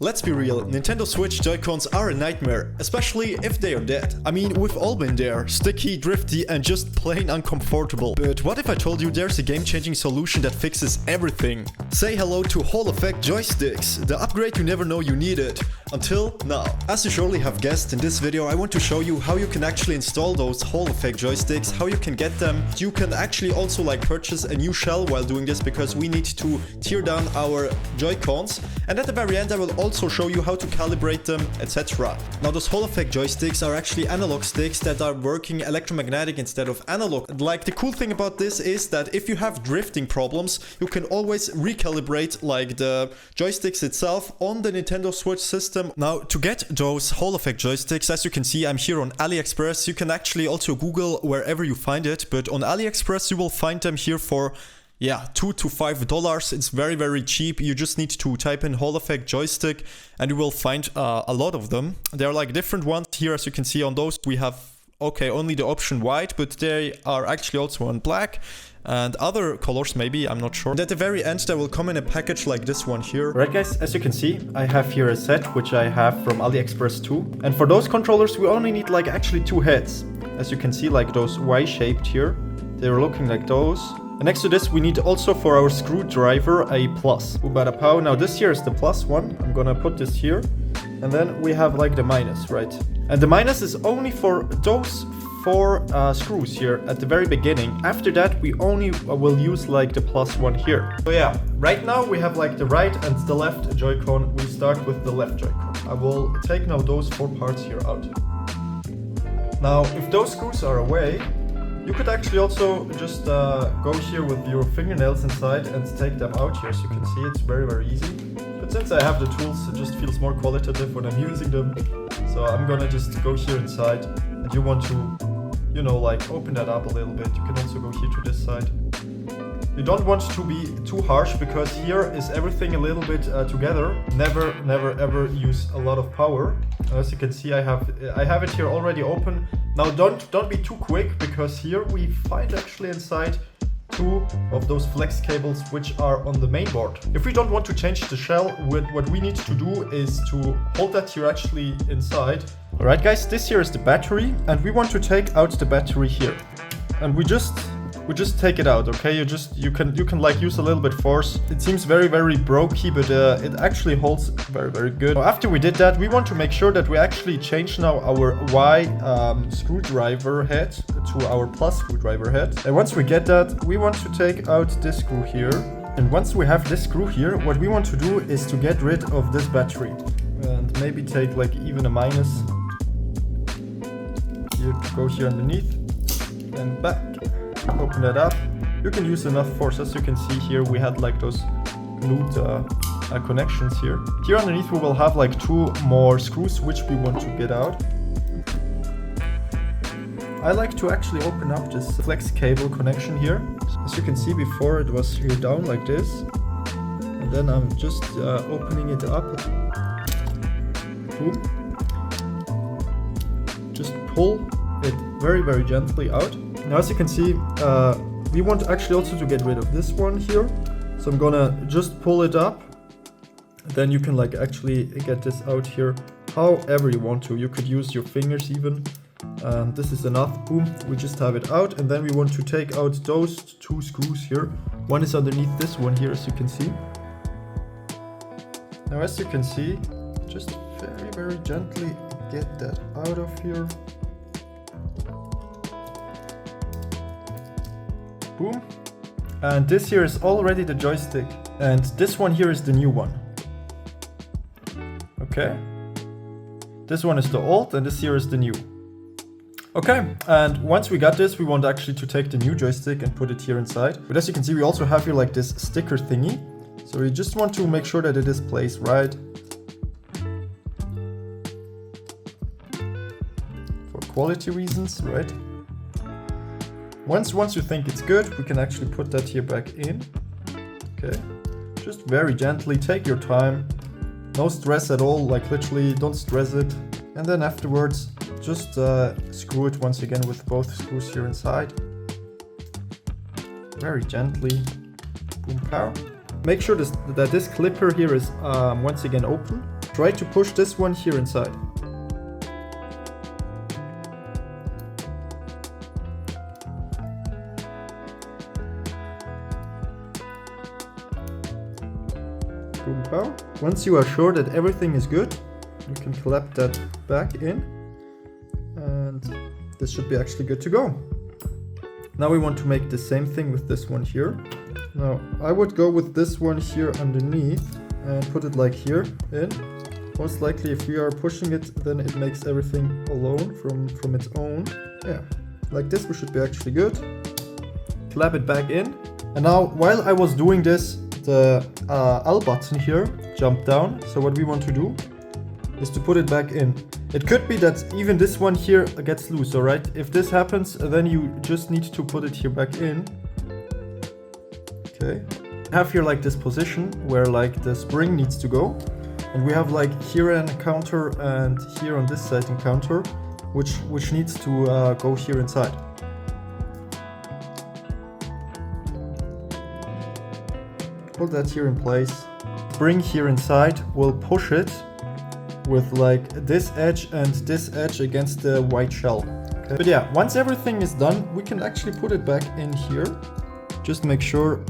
Let's be real, Nintendo Switch Joy-Cons are a nightmare, especially if they are dead. I mean, we've all been there, sticky, drifty and just plain uncomfortable. But what if I told you there's a game-changing solution that fixes everything? Say hello to Hall Effect Joysticks, the upgrade you never know you needed. Until now. As you surely have guessed, in this video I want to show you how you can actually install those Hall Effect Joysticks, how you can get them. You can actually also purchase a new shell while doing this because we need to tear down our Joy-Cons. And at the very end I will also show you how to calibrate them, etc. Now those Hall Effect Joysticks are actually analog sticks that are working electromagnetic instead of analog. Like the cool thing about this is that if you have drifting problems, you can always recalibrate the joysticks itself on the Nintendo Switch system. Now to get those Hall Effect Joysticks, as you can see I'm here on AliExpress. You can actually also Google wherever you find it, but on AliExpress you will find them here for $2 to $5. It's very cheap. You just need to type in Hall Effect joystick and you will find a lot of them. There are different ones here. As you can see on those we have only the option white, but they are actually also on black and other colors maybe, I'm not sure. And at the very end there will come in a package like this one here. Right guys, as you can see I have here a set which I have from AliExpress too. And for those controllers we only need actually two heads. As you can see those Y-shaped here, they're looking like those. And next to this we need also for our screwdriver a plus. Pow. Now this here is the plus one. I'm gonna put this here. And then we have the minus, right? And the minus is only for those four screws here at the very beginning. After that we only will use the plus one here. So yeah, right now we have the right and the left Joy-Con. We start with the left Joy-Con. I will take now those four parts here out. Now if those screws are away, you could actually also just go here with your fingernails inside and take them out here. As you can see, it's very easy. But since I have the tools, it just feels more qualitative when I'm using them. So I'm gonna just go here inside, and you want to, open that up a little bit. You can also go here to this side. You don't want to be too harsh because here is everything a little bit together. Never ever use a lot of power. As you can see, I have it here already open. Now don't be too quick because here we find actually inside two of those flex cables which are on the main board. If we don't want to change the shell, what we need to do is to hold that here actually inside. Alright guys, this here is the battery and we want to take out the battery here. And we just take it out, okay? You can use a little bit force. It seems very brokey, but it actually holds very good. After we did that, we want to make sure that we actually change now our Y screwdriver head to our plus screwdriver head. And once we get that, we want to take out this screw here. And once we have this screw here, what we want to do is to get rid of this battery. And maybe take even a minus. Here, go here underneath and back. Open that up. You can use enough force. As you can see here, we had those glued connections here. Here underneath we will have two more screws which we want to get out. I like to actually open up this flex cable connection here. As you can see, before it was here down like this, and then I'm just opening it up. Boom. Just pull it very gently out. Now as you can see, we want actually also to get rid of this one here. So I'm gonna just pull it up. Then you can actually get this out here however you want to. You could use your fingers even. This is enough. Boom, we just have it out. And then we want to take out those two screws here. One is underneath this one here, as you can see. Now as you can see, just very gently get that out of here. Boom. And this here is already the joystick. And this one here is the new one. Okay. This one is the old and this here is the new. Okay, and once we got this, we want actually to take the new joystick and put it here inside. But as you can see, we also have here this sticker thingy. So we just want to make sure that it is placed right. For quality reasons, right? Once you think it's good, we can actually put that here back in. Okay, just very gently, take your time. No stress at all, literally don't stress it. And then afterwards, just screw it once again with both screws here inside. Very gently. Boom, pow. Make sure that this clipper here is once again open. try to push this one here inside. Boom, pow. Once you are sure that everything is good, you can clap that back in, and this should be actually good to go. Now we want to make the same thing with this one here. Now I would go with this one here underneath and put it like here in. Most likely if we are pushing it, then it makes everything alone from its own. Yeah, like this we should be actually good. Clap it back in. And now while I was doing this, the L button here jumped down. So what we want to do is to put it back in. It could be that even this one here gets loose, alright? If this happens, then you just need to put it here back in. Okay. Have here like this position where like the spring needs to go. And we have like here an encounter and here on this side encounter, which needs to go here inside. Put that here in place. Spring here inside will push it with like this edge and this edge against the white shell. Okay. But yeah, once everything is done, we can actually put it back in here. Just make sure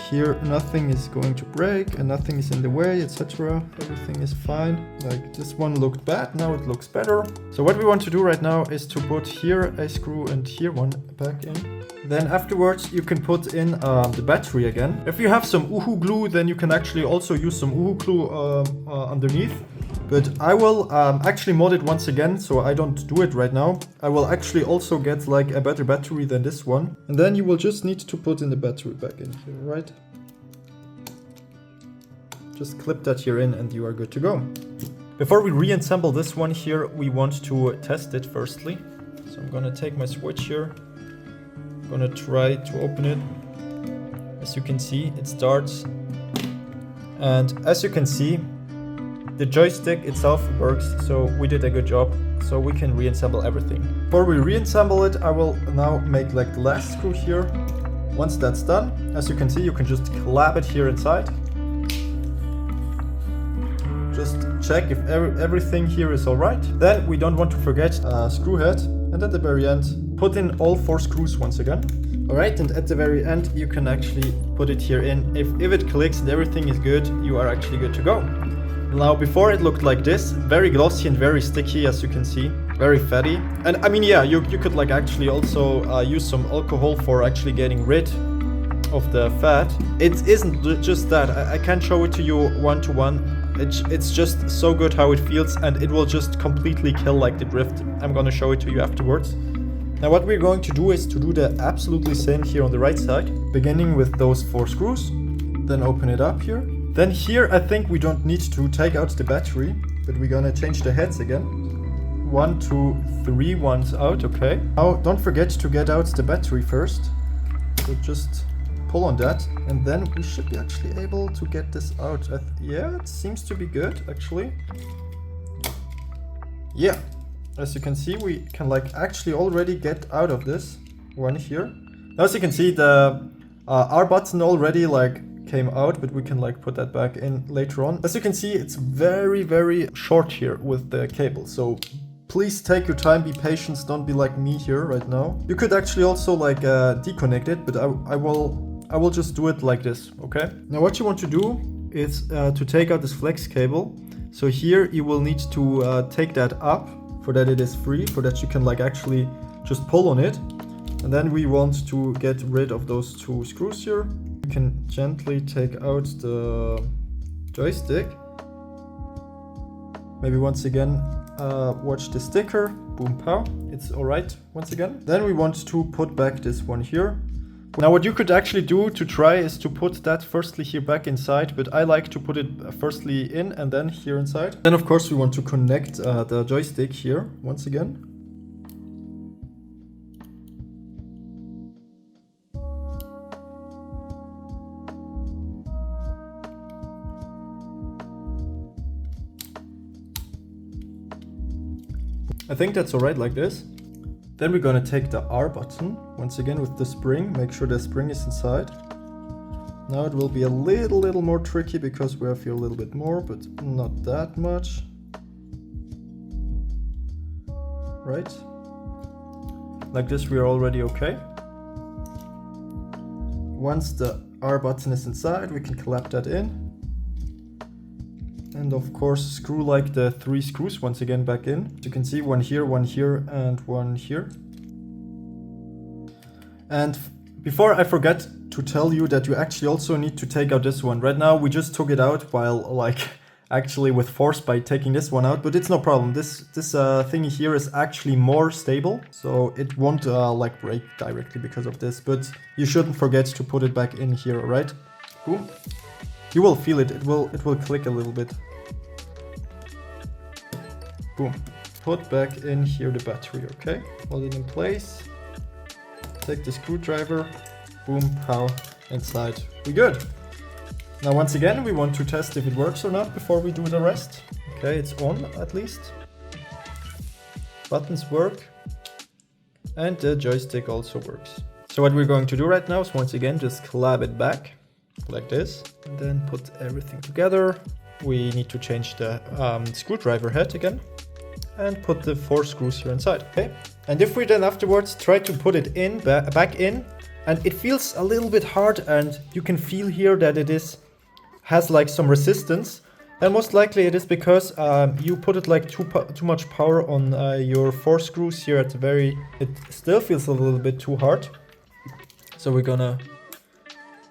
here nothing is going to break and nothing is in the way, etc. Everything is fine. Like this one looked bad, now it looks better. So what we want to do right now is to put here a screw and here one back in. Then afterwards you can put in the battery again. If you have some Uhu glue, then you can actually also use some Uhu glue underneath. But I will actually mod it once again, so I don't do it right now. I will actually also get like a better battery than this one. And then you will just need to put in the battery back in here, right? Just clip that here in and you are good to go. Before we reassemble this one here, we want to test it firstly. So I'm gonna take my switch here. I'm gonna try to open it. As you can see, it starts. And as you can see, the joystick itself works, so we did a good job. So we can reassemble everything. Before we reassemble it, I will now make like the last screw here. Once that's done, as you can see, you can just clap it here inside. Just check if everything here is alright. Then we don't want to forget a screw head. And at the very end, put in all 4 screws once again. Alright, and at the very end, you can actually put it here in. If it clicks and everything is good, you are actually good to go. Now, before it looked like this, very glossy and very sticky, as you can see, very fatty. And I mean, yeah, you could like actually also use some alcohol for actually getting rid of the fat. It isn't just that. I can't show it to you one-to-one. It's just so good how it feels, and it will just completely kill like the drift. I'm gonna show it to you afterwards. Now what we're going to do is to do the absolutely same here on the right side, beginning with those 4 screws, then open it up here. Then here I think we don't need to take out the battery, but we're gonna change the heads again. 1, 2, 3 ones out, okay. Now don't forget to get out the battery first. So just pull on that, and then we should be actually able to get this out. Yeah, it seems to be good actually. Yeah, as you can see, we can like actually already get out of this one here. Now as you can see, the R button already like came out, but we can like put that back in later on. As you can see, it's very short here with the cable, so please take your time, be patient, don't be like me here right now. You could actually also like disconnect it, but I will just do it like this, okay? Now what you want to do is to take out this flex cable. So here you will need to take that up for that it is free, for that you can like actually just pull on it. And then we want to get rid of those 2 screws here. You can gently take out the joystick. Maybe once again, watch the sticker, boom pow, it's alright once again. Then we want to put back this one here. Now what you could actually do to try is to put that firstly here back inside, but I like to put it firstly in and then here inside. Then of course we want to connect the joystick here once again. I think that's alright like this. Then we're gonna take the R button, once again with the spring, make sure the spring is inside. Now it will be a little more tricky because we have here a little bit more, but not that much. Right? Like this we are already okay. Once the R button is inside, we can clap that in. And of course screw like the 3 screws once again back in. As you can see, one here, and one here. And before I forget to tell you that you actually also need to take out this one. Right now we just took it out while like actually with force by taking this one out, but it's no problem. This thingy here is actually more stable, so it won't like break directly because of this, but you shouldn't forget to put it back in here, alright? Boom. You will feel it, it will click a little bit. Boom. Put back in here the battery, okay? Hold it in place. Take the screwdriver. Boom, pow, inside. We good. Now once again, we want to test if it works or not before we do the rest. Okay, it's on at least. Buttons work. And the joystick also works. So what we're going to do right now is once again just clap it back like this. And then put everything together. We need to change the screwdriver head again. And put the 4 screws here inside, okay? And if we then afterwards try to put it in, back in, and it feels a little bit hard, and you can feel here that it has like some resistance, then most likely it is because you put it like too much power on your 4 screws here at the very, it still feels a little bit too hard. So we're gonna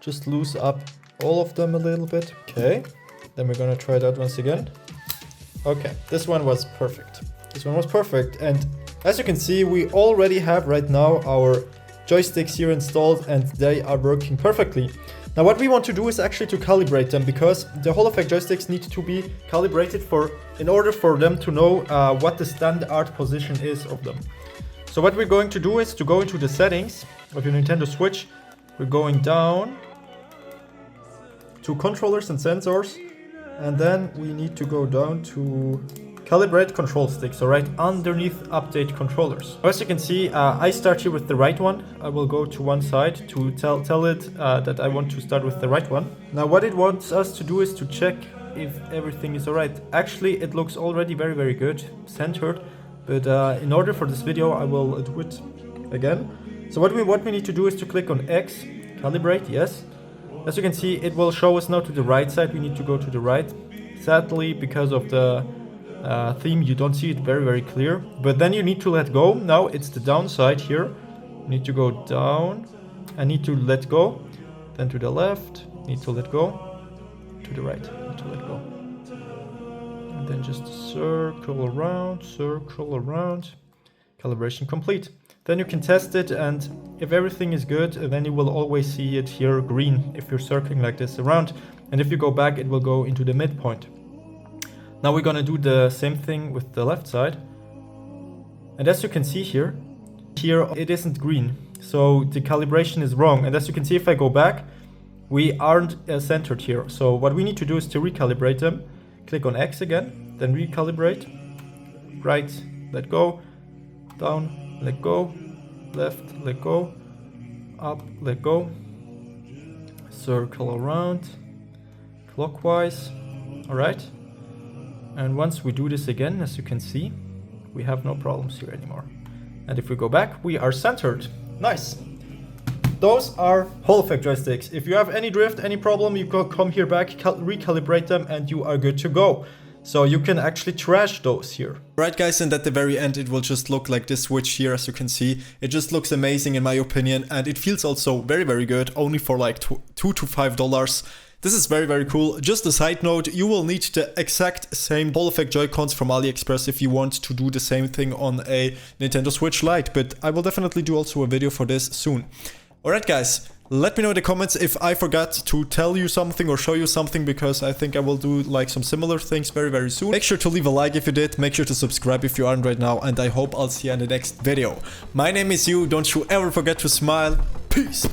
just loose up all of them a little bit, okay? Then we're gonna try that once again. Okay, this one was perfect. This one was perfect, and as you can see, we already have right now our joysticks here installed and they are working perfectly. Now what we want to do is actually to calibrate them, because the Hall Effect joysticks need to be calibrated in order for them to know what the standard position is of them. So what we're going to do is to go into the settings of your Nintendo Switch. We're going down to controllers and sensors, and then we need to go down to calibrate control sticks, alright, underneath update controllers. As you can see, I start here with the right one. I will go to one side to tell it that I want to start with the right one. Now what it wants us to do is to check if everything is alright. Actually, it looks already very good, centered, but in order for this video, I will do it again. So what we need to do is to click on X, calibrate, yes. As you can see, it will show us now to the right side. We need to go to the right. Sadly, because of the theme, you don't see it very clear, but then you need to let go. Now it's the downside here. You need to go down and need to let go, then to the left, need to let go, to the right, need to let go, and then just circle around, calibration complete. Then you can test it, and if everything is good, then you will always see it here green if you're circling like this around, and if you go back, it will go into the midpoint. Now we're gonna do the same thing with the left side. And as you can see here it isn't green. So the calibration is wrong. And as you can see, if I go back, we aren't centered here. So what we need to do is to recalibrate them. Click on X again, then recalibrate. Right, let go. Down, let go. Left, let go. Up, let go. Circle around. Clockwise. Alright. And once we do this again, as you can see, we have no problems here anymore. And if we go back, we are centered. Nice. Those are Hall Effect joysticks. If you have any drift, any problem, you can come here back, recalibrate them, and you are good to go. So you can actually trash those here. Right guys, and at the very end it will just look like this switch here, as you can see. It just looks amazing in my opinion, and it feels also very good, only for like $2 to $5. This is very cool. Just a side note, you will need the exact same Hall Effect Joy-Cons from AliExpress if you want to do the same thing on a Nintendo Switch Lite, but I will definitely do also a video for this soon. Alright guys, let me know in the comments if I forgot to tell you something or show you something, because I think I will do like some similar things very soon. Make sure to leave a like if you did, make sure to subscribe if you aren't right now, and I hope I'll see you in the next video. My name is you, don't you ever forget to smile. Peace!